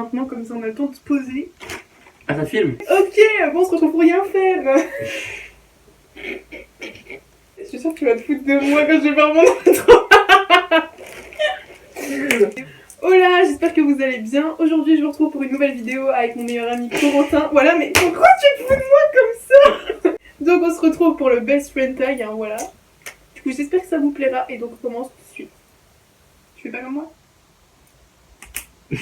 maintenant, comme ça on a le temps de se poser. Ah, ça filme? Ok, bon, on se retrouve pour rien faire. Je suis sûre que tu vas te foutre de moi quand je vais faire mon intro. Hola, j'espère que vous allez bien. Aujourd'hui, je vous retrouve pour une nouvelle vidéo avec mon meilleur ami Corentin. Voilà, mais pourquoi tu te fous de moi comme ça? Donc, on se retrouve pour le Best Friend Tag, hein, voilà. Du coup, j'espère que ça vous plaira et donc on commence tout de suite. Tu fais pas comme moi? Eh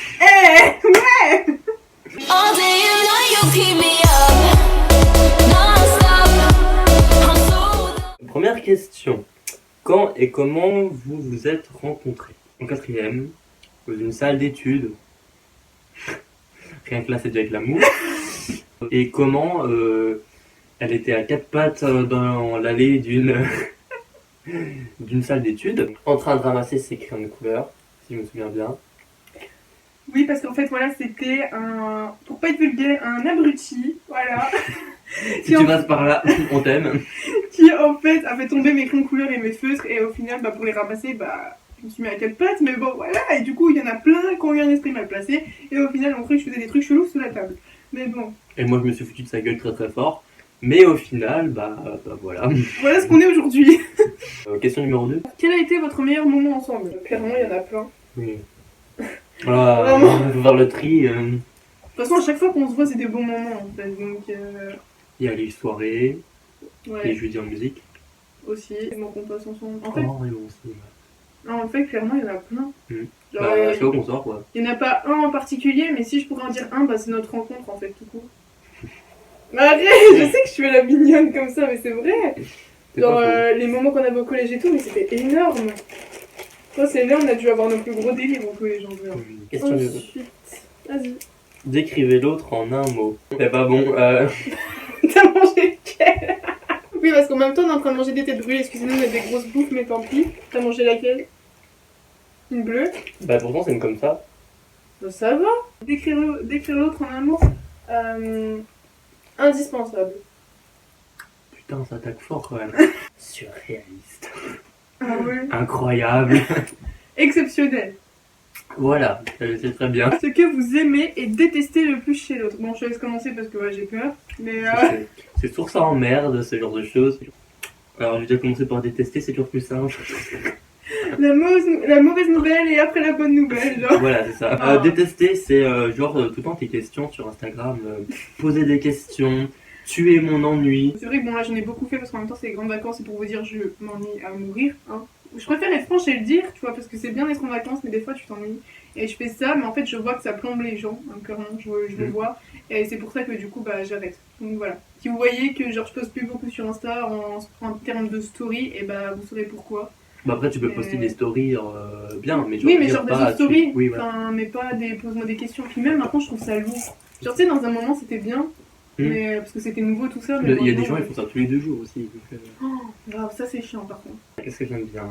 ouais! All day you know you keep me up, non-stop. I'm so... Première question. Quand et comment vous vous êtes rencontrés? En quatrième, dans une salle d'études. Rien que là, c'est déjà avec l'amour. Et comment elle était à quatre pattes dans l'allée d'une salle d'études, en train de ramasser ses crayons de couleur, si je me souviens bien. Oui, parce qu'en fait, voilà, c'était un... Pour pas être vulgaire, un abruti, voilà. Si tu passes par là, on t'aime. Qui, en fait, a fait tomber mes crayons de couleur et mes feutres. Et au final, pour les ramasser, je me suis mis à quatre pattes. Mais bon, voilà. Et du coup, il y en a plein qui ont eu un esprit mal placé. Et au final, on croyait que je faisais des trucs chelous sous la table. Mais bon. Et moi, je me suis foutu de sa gueule très très fort. Mais au final, voilà. Voilà ce qu'on est aujourd'hui. Question numéro 2. Quel a été votre meilleur moment ensemble? Clairement, il y en a plein. Oui. Voilà, Vraiment. on va faire le tri. De toute façon, à chaque fois qu'on se voit, c'est des bons moments, en fait. Donc, Il y a les soirées, les ouais, jeudis en musique. aussi. Les moments qu'on passe ensemble. En fait, Oh, oui, bon, c'est... non, en fait, clairement, il y en a plein. Genre, Bah, c'est au qu'on sort, quoi. il n'y en a pas un en particulier, mais si je pourrais en dire un, c'est notre rencontre, en fait, tout court. Mais arrête, je sais que je suis la mignonne comme ça, mais c'est vrai. C'est Genre, pas faux. les moments qu'on avait au collège et tout, mais c'était énorme. Toi, c'est là, on a dû avoir nos plus gros délires au collège, en vrai. Question numéro 2. Ensuite, vas-y. Décrivez l'autre en un mot. C'est pas bon. T'as mangé lequel? Oui, parce qu'en même temps, on est en train de manger des têtes brûlées. Excusez-nous, on a des grosses bouffes, mais tant pis. T'as mangé laquelle? Une bleue? Bah, pourtant, c'est une comme ça. Bah, ça va. Décrire l'autre en un mot. Indispensable. Putain, ça attaque fort quand même. Surréaliste. Ah ouais. Incroyable. Exceptionnel. Voilà, c'est très bien. Ce que vous aimez et détestez le plus chez l'autre. Bon, je te laisse commencer parce que ouais, j'ai peur. Mais C'est toujours ça emmerde, ce genre de choses. Alors, je vais déjà commencer par détester, c'est toujours plus simple. la mauvaise nouvelle et après la bonne nouvelle. Genre. Voilà, c'est ça. Ah. Détester, c'est genre tout le temps tes questions sur Instagram, poser des questions, tuer mon ennui. C'est vrai que bon, là j'en ai beaucoup fait parce qu'en même temps c'est les grandes vacances et pour vous dire, je m'ennuie à mourir. Hein. Je préfère être franche et le dire, tu vois, parce que c'est bien d'être en vacances, mais des fois tu t'ennuies. Et je fais ça, mais en fait je vois que ça plombe les gens, hein, clairement, je le vois. Et c'est pour ça que du coup, j'arrête. Donc voilà. Si vous voyez que genre je poste plus beaucoup sur Insta en termes de story, et vous saurez pourquoi. Bah après tu peux poster des stories bien, mais oui, mais dire genre des pas autres stories, oui, voilà. enfin, mais pas des pose-moi des questions. Puis même maintenant je trouve ça lourd. Genre tu sais, dans un moment c'était bien, mais parce que c'était nouveau tout ça. Mais Il y a des maintenant, gens, ils font ça tous les 2 jours aussi. Donc, grave, ça c'est chiant par contre. Qu'est-ce que j'aime bien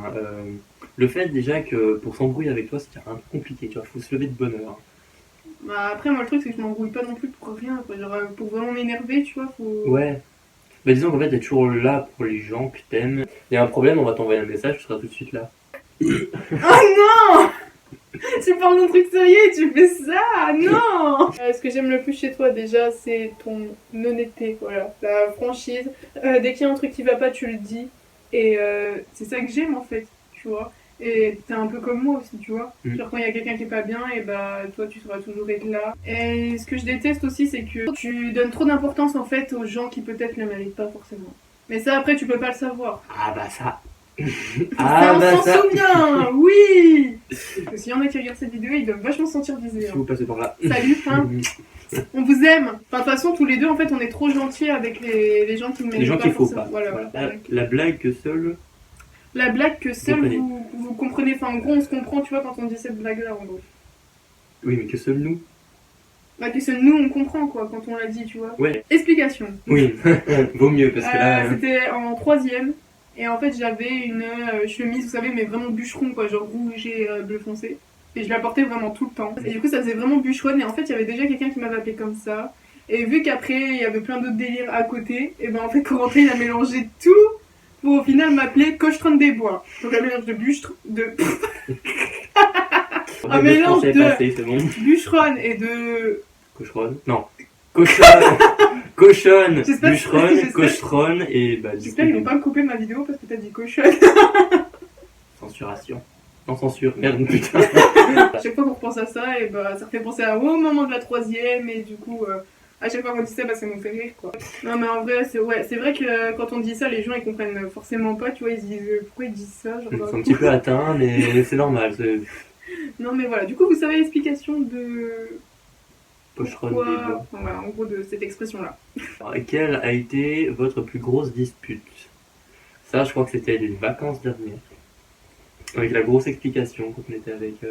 le fait déjà que pour s'embrouiller avec toi, c'est un peu compliqué, tu vois, faut se lever de bonne heure. Après, moi le truc c'est que je m'embrouille pas non plus pour rien, quoi. Genre pour vraiment m'énerver, tu vois, faut. Ouais. Bah disons qu'en fait, t'es toujours là pour les gens que t'aimes. Il y a un problème, on va t'envoyer un message, tu seras tout de suite là. Oh non! Tu parles d'un truc sérieux et tu fais ça! Non! Ce que j'aime le plus chez toi déjà, c'est ton honnêteté, voilà. La franchise. Dès qu'il y a un truc qui va pas, tu le dis. Et c'est ça que j'aime en fait, tu vois. Et t'es un peu comme moi aussi, tu vois. Genre quand il y a quelqu'un qui est pas bien, et toi tu sauras toujours être là. Et ce que je déteste aussi, c'est que tu donnes trop d'importance en fait aux gens qui peut-être le méritent pas forcément. Mais ça après tu peux pas le savoir. Ah bah ça. Ah ça, on s'en souvient, oui. Parce que s'il y en a qui regardent cette vidéo, ils doivent vachement se sentir visés. Si vous passez par là. Salut, hein. On vous aime. Enfin, de toute façon, tous les deux, en fait, on est trop gentils avec les gens qui ne méritent pas. Les gens qu'il faut forcément. pas. Voilà. La blague que seul. La blague que seul vous comprenez. Enfin, en gros, on se comprend, tu vois, quand on dit cette blague-là, en gros. Oui, mais que seul nous. Que seul nous, on comprend, quoi, quand on l'a dit, tu vois. Ouais. Explication. Oui, vaut mieux, parce que là... C'était en 3ème. Et en fait, j'avais une chemise, vous savez, mais vraiment bûcheron, quoi, genre rouge et bleu foncé. Et je la portais vraiment tout le temps. Et du coup, ça faisait vraiment bûcheronne. Et en fait, il y avait déjà quelqu'un qui m'avait appelé comme ça. Et vu qu'après, il y avait plein d'autres délires à côté, et en fait, Corentin, il a mélangé tout pour au final m'appeler Cochetronne des Bois. Donc, un mélange de bûcheron, de... Un Un peu de mélange français de- passé, c'est bon. Bûcheronne et de... Cocheronne. Non. Cochonne. Cochonne. J'espère- Bûcheronne. j'espère- Cocheronne. Et bah, du J'espère qu'ils vont coup, pas me couper ma vidéo parce que t'as dit cochonne. censuration. Non, censure. Merde, putain. À chaque fois qu'on repense à ça, et bah, ça refait penser au moment de la troisième, et du coup, à chaque fois qu'on dit ça, bah, ça nous fait rire, quoi. Non, mais en vrai, c'est vrai que quand on dit ça, les gens, ils comprennent forcément pas, tu vois, ils se disent pourquoi ils disent ça, genre, Ils sont un petit peu atteints, mais c'est normal. C'est Non, mais voilà, du coup, vous savez l'explication de... Cocheronne. Pourquoi... des bois. Enfin, voilà, en gros, de cette expression-là. Alors, quelle a été votre plus grosse dispute? Ça, je crois que c'était les vacances dernières. Avec la grosse explication quand on était avec. Tu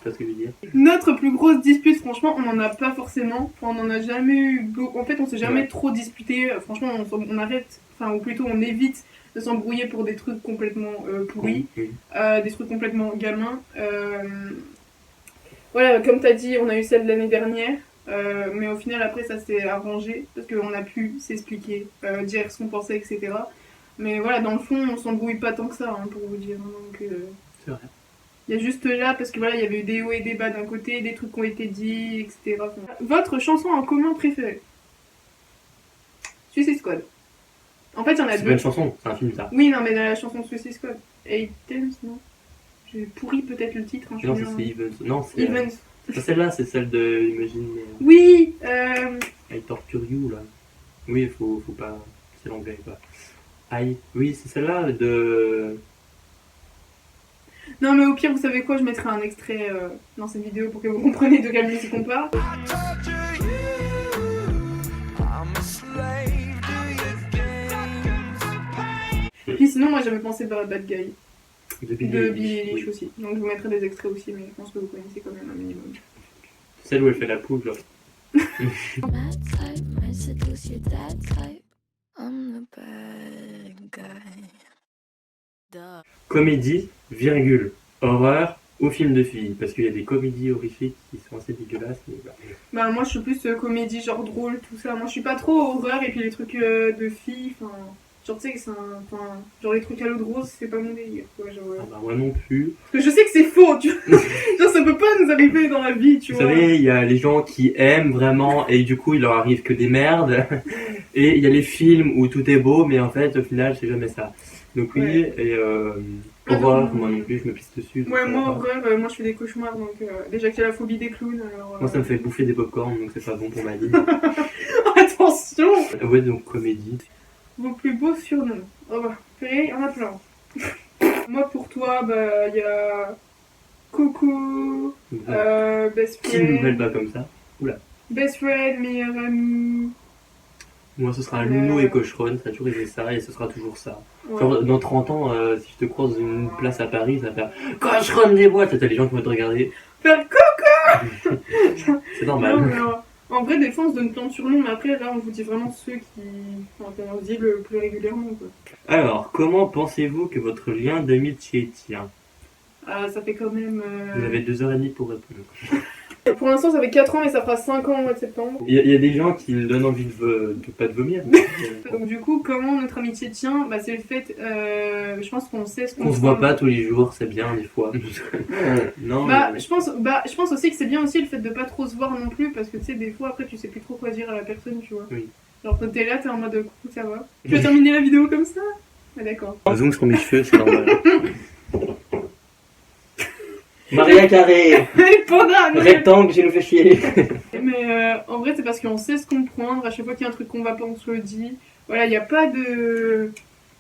vois ce que je veux dire? Notre plus grosse dispute, franchement, on en a pas forcément. Enfin, on en a jamais eu beaucoup. En fait, on s'est jamais Ouais. trop disputé. Franchement, on arrête, enfin, ou plutôt on évite de s'embrouiller pour des trucs complètement pourris, Oui. des trucs complètement gamins. Voilà, comme t'as dit, on a eu celle de l'année dernière. Mais au final, après, ça s'est arrangé parce qu'on a pu s'expliquer, dire ce qu'on pensait, etc. Mais voilà, dans le fond, on s'embrouille pas tant que ça, hein, pour vous dire. Hein, donc, C'est vrai. il y a juste là, parce que voilà, il y avait eu des hauts et des bas d'un côté, des trucs qui ont été dits, etc. Enfin, votre chanson en commun préférée? Suicide Squad. En fait, il y en a C'est pas deux. une chanson, c'est un film ça. Oui, non, mais dans la chanson de Suicide Squad. Eight Times, non? J'ai pourri peut-être le titre. Hein, je Non, suis ça nulle, c'est Evans. Non, hein. c'est. Evans. Ça, celle-là, c'est celle de. Imagine. Oui, I Torture You là. Oui, faut pas. C'est l'anglais quoi. I. Oui, c'est celle-là de. non, mais au pire, vous savez quoi? Je mettrai un extrait dans cette vidéo pour que vous compreniez de quelle musique on parle. Puis sinon, moi j'avais pensé Bad Guy De Billie de Eilish, Billie Eilish oui. aussi. Donc je vous mettrai des extraits aussi, mais je pense que vous connaissez quand même un minimum. Celle où elle fait la poule, genre. My type might seduce your that type. I'm the bad guy. Duh. Comédie, virgule, horreur ou film de filles. Parce qu'il y a des comédies horrifiques qui sont assez dégueulasses. Mais bah. Bah moi je suis plus comédie, genre drôle, tout ça. Moi je suis pas trop horreur et puis les trucs de filles, enfin... Genre tu sais que c'est un... Enfin, genre les trucs à l'eau de rose, c'est pas mon délire, quoi. Genre, Ah bah, moi non plus. parce que je sais que c'est faux, tu vois. Genre ça peut pas nous arriver dans la vie, tu Vous vois. savez, il y a les gens qui aiment vraiment et du coup il leur arrive que des merdes. Et il y a les films où tout est beau, mais en fait au final c'est jamais ça. Donc oui, Ouais. et Ah, horreur, donc, moi non plus, je me pisse dessus. donc Ouais, ça moi va pas. horreur, moi je fais des cauchemars, donc déjà que j'ai la phobie des clowns, alors... Moi ça me fait bouffer des popcorn, donc c'est pas bon pour ma vie. Attention. Ouais, donc comédie. Vos plus beaux surnoms. Oh bah, purée, il y en a plein. Moi pour toi, bah il y a... Coco, Best Qui ne Friend... m'appelle pas comme ça? Best Friend, meilleur ami... Moi ce sera Luno et Cocheronne, ça a toujours été ça et ce sera toujours ça. Ouais. Genre, dans 30 ans, si je te croise dans une place à Paris, ça va faire Cocheronne des bois, t'as les gens qui vont te regarder. Faire C'est Non, normal. mais, en vrai, des fois, on se donne plein de surnoms, mais après, là, on vous dit vraiment ceux qui... Enfin, qu'on se dit le plus régulièrement, quoi. Alors, comment pensez-vous que votre lien d'amitié tient? Ah, ça fait quand même... Vous avez 2h30 pour répondre. Pour l'instant, ça fait 4 ans, mais ça fera 5 ans au mois de septembre. Il y a des gens qui me donnent envie de pas de vomir. mais, Donc du coup, comment notre amitié tient? Bah, c'est le fait... je pense qu'on sait ce qu'on... on se voit pas tous les jours, c'est bien des fois. Non, Bah, mais- je pense aussi que c'est bien aussi le fait de pas trop se voir non plus, parce que tu sais, des fois, après, tu sais plus trop quoi dire à la personne, tu vois. Oui. Genre, quand t'es là, t'es en mode coucou, ça va. Tu veux terminer la vidéo comme ça? Ah, d'accord. un zoom sur mes cheveux, c'est normal. Maria Carré, Allez, panda, non, rectangle, j'ai nous fait chier. mais en vrai, c'est parce qu'on sait se comprendre. À chaque fois qu'il y a un truc qu'on va pas, on se le dit. Voilà, il n'y a pas de...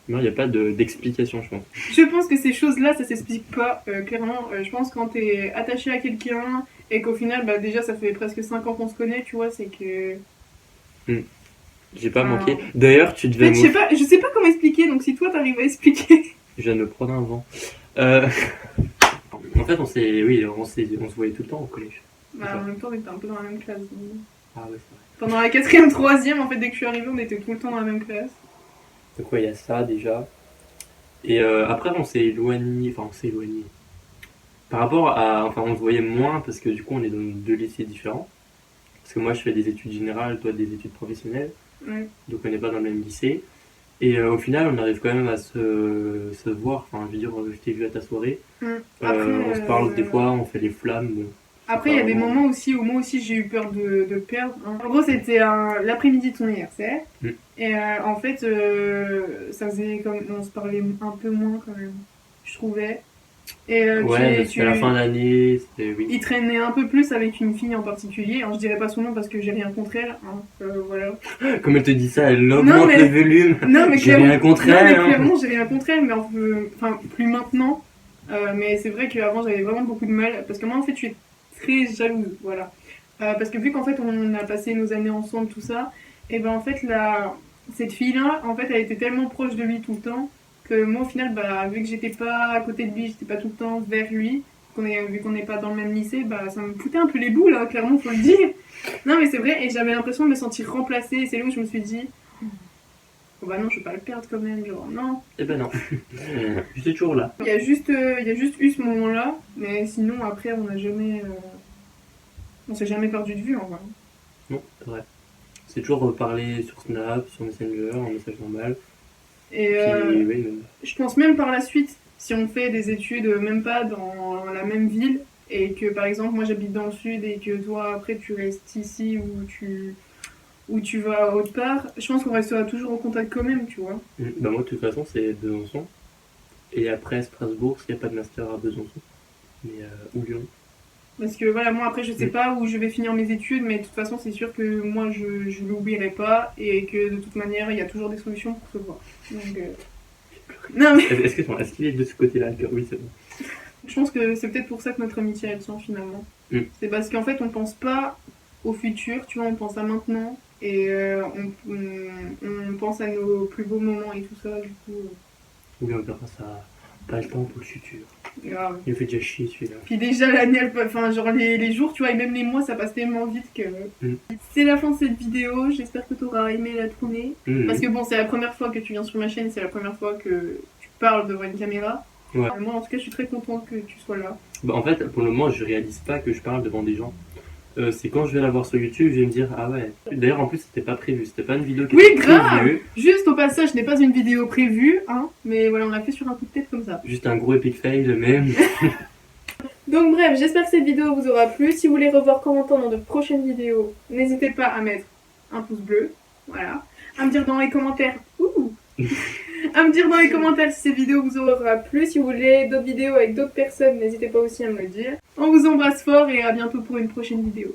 Non, il n'y a pas d'explication, je pense. Je pense que ces choses-là, ça s'explique pas, clairement. Je pense que quand t'es attaché à quelqu'un et qu'au final, bah déjà, ça fait presque 5 ans qu'on se connaît, tu vois, c'est que... J'ai pas Ah. manqué. D'ailleurs, tu En devais fait, je sais pas comment expliquer, donc si toi, t'arrives à expliquer... Je viens de me prendre un vent. En fait, on se voyait tout le temps au collège. Bah, en même temps, on était un peu dans la même classe. Donc. Ah ouais, c'est vrai. Pendant la 4ème, 3ème, en fait, dès que je suis arrivée, on était tout le temps dans la même classe. Donc ouais, il y a ça déjà. Et après, on s'est éloigné. Enfin, on s'est éloigné. Par rapport à... Enfin, on se voyait moins parce que du coup, on est dans deux lycées différents. Parce que moi, je fais des études générales, toi, des études professionnelles. Ouais. Donc, on n'est pas dans le même lycée. Et au final, on arrive quand même à se voir. Enfin, je veux dire, je t'ai vu à ta soirée. Après, On se parle des fois, on fait les flammes. Bon, après, il y a des moments aussi où moi aussi j'ai eu peur de le perdre, hein. En gros, c'était l'après-midi de son anniversaire. Mm. Et en fait, ça faisait comme. On se parlait un peu moins quand même, je trouvais. Et ouais, mais c'était à la fin d'année, c'était oui. il traînait un peu plus avec une fille en particulier. Alors, je dirais pas son nom parce que j'ai rien contre elle, hein. Voilà. Comme elle te dit ça, elle Non, augmente mais- le volume. Non, mais J'ai clairement, rien contre non, mais elle. Hein. clairement, j'ai rien contre elle, mais enfin, plus maintenant. Mais c'est vrai qu'avant, j'avais vraiment beaucoup de mal. Parce que moi, en fait, je suis très jalouse, voilà. Parce que vu qu'en fait, on a passé nos années ensemble, tout ça, et ben en fait, cette fille-là, en fait, elle était tellement proche de lui tout le temps que moi, au final, bah, vu que j'étais pas à côté de lui, j'étais pas tout le temps vers lui, vu qu'on n'est pas dans le même lycée, bah, ça me foutait un peu les boules, hein, clairement, faut le dire. Non, mais c'est vrai, et j'avais l'impression de me sentir remplacée, et c'est là où je me suis dit, oh bah non, je vais pas le perdre quand même, genre, non. Eh ben non. Je suis toujours là. Il y a juste eu ce moment-là, mais sinon, après, on n'a jamais. On s'est jamais perdu de vue, en vrai. Non, c'est vrai. C'est toujours parler sur Snap, sur Messenger, en message normal. Et Puis, oui, je pense même par la suite, si on fait des études, même pas dans la même ville, et que par exemple, moi j'habite dans le sud, et que toi, après, tu restes ici ou tu vas autre part, je pense qu'on restera toujours en contact quand même, tu vois. bah moi, de toute façon, c'est Besançon. Et après Strasbourg, s'il n'y a pas de master à Besançon. Mais, ou Lyon. Parce que voilà, moi après, je sais pas où je vais finir mes études, mais de toute façon, c'est sûr que moi, je l'oublierai pas, et que de toute manière, il y a toujours des solutions pour se voir. Donc, non, mais Est-ce qu'il est de ce côté-là le cœur? Oui, c'est bon. je pense que c'est peut-être pour ça que notre amitié, elle tient finalement. C'est parce qu'en fait, on pense pas au futur, tu vois, on pense à maintenant, et on pense à nos plus beaux moments et tout ça, du coup, Oui, on verra ça. Pas le temps pour le futur. grave. Il me fait déjà chier celui-là. Puis déjà, l'année, enfin, genre les jours, tu vois, et même les mois, ça passe tellement vite que. C'est la fin de cette vidéo, j'espère que tu auras aimé la tourner. Parce que bon, c'est la première fois que tu viens sur ma chaîne, c'est la première fois que tu parles devant une caméra. Ouais. Moi, en tout cas, je suis très contente que tu sois là. Bah, en fait, pour le moment, je réalise pas que je parle devant des gens. C'est quand je vais la voir sur YouTube, je vais me dire ah ouais. D'ailleurs, en plus, c'était pas prévu, c'était pas une vidéo qui Oui, était grave. prévue. Juste au passage, ce n'est pas une vidéo prévue, hein, mais voilà, on l'a fait sur un coup de tête comme ça. Juste un gros epic fail même. Donc bref, j'espère que cette vidéo vous aura plu. Si vous voulez revoir commentaires dans de prochaines vidéos, n'hésitez pas à mettre un pouce bleu, voilà. À me dire dans les commentaires, à me dire dans les commentaires si cette vidéo vous aura plu. Si vous voulez d'autres vidéos avec d'autres personnes, n'hésitez pas aussi à me le dire. On vous embrasse fort et à bientôt pour une prochaine vidéo.